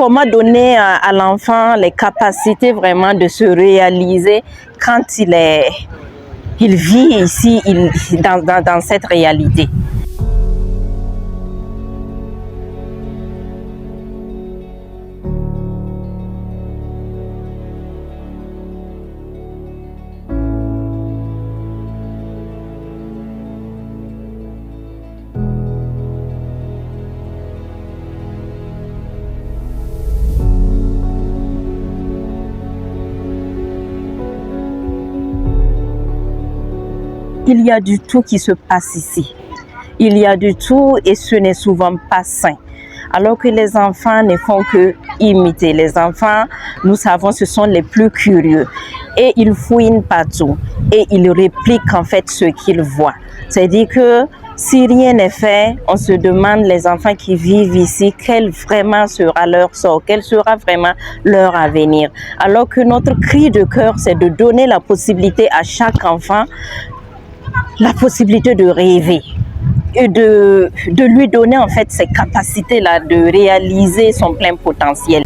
Comment donner à l'enfant les capacités vraiment de se réaliser quand il vit ici dans cette réalité. Il y a du tout qui se passe ici. Il y a du tout et ce n'est souvent pas sain. Alors que les enfants ne font que imiter. Les enfants, nous savons, ce sont les plus curieux. Et ils fouinent partout. Et ils répliquent en fait ce qu'ils voient. C'est-à-dire que si rien n'est fait, on se demande, les enfants qui vivent ici, quel vraiment sera leur sort, quel sera vraiment leur avenir. Alors que notre cri de cœur, c'est de donner la possibilité à chaque enfant, la possibilité de rêver et de lui donner en fait ces capacités-là de réaliser son plein potentiel.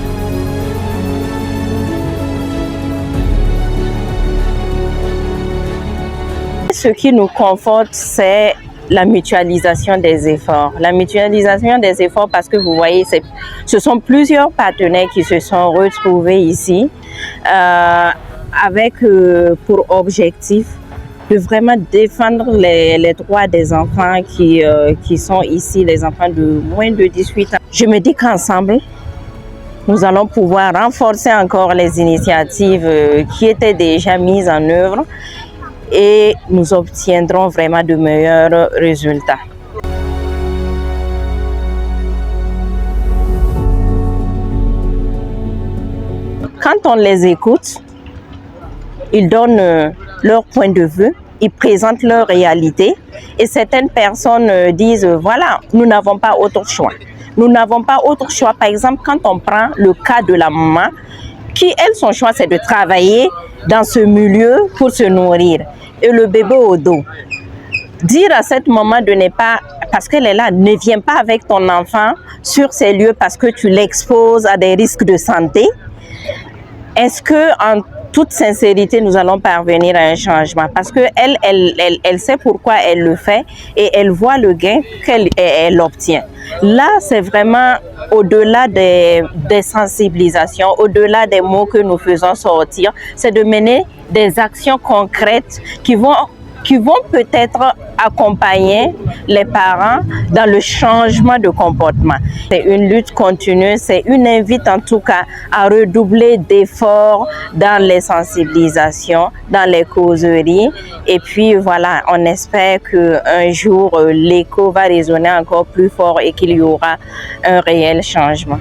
Ce qui nous conforte, c'est la mutualisation des efforts. La mutualisation des efforts parce que vous voyez, ce sont plusieurs partenaires qui se sont retrouvés ici avec pour objectif de vraiment défendre les droits des enfants qui sont ici, les enfants de moins de 18 ans. Je me dis qu'ensemble, nous allons pouvoir renforcer encore les initiatives qui étaient déjà mises en œuvre et nous obtiendrons vraiment de meilleurs résultats. Quand on les écoute, ils donnent leur point de vue, ils présentent leur réalité et certaines personnes disent voilà, nous n'avons pas autre choix. Nous n'avons pas autre choix. Par exemple, quand on prend le cas de la maman, qui elle, son choix c'est de travailler dans ce milieu pour se nourrir et le bébé au dos. Dire à cette maman de ne pas, parce qu'elle est là, ne viens pas avec ton enfant sur ces lieux parce que tu l'exposes à des risques de santé. Est-ce que en toute sincérité, nous allons parvenir à un changement? Parce qu'elle sait pourquoi elle le fait et elle voit le gain qu'elle obtient. Là, c'est vraiment au-delà des sensibilisations, au-delà des mots que nous faisons sortir, c'est de mener des actions concrètes qui vont peut-être accompagner les parents dans le changement de comportement. C'est une lutte continue, c'est une invite en tout cas à redoubler d'efforts dans les sensibilisations, dans les causeries. Et puis voilà, on espère qu'un jour l'écho va résonner encore plus fort et qu'il y aura un réel changement.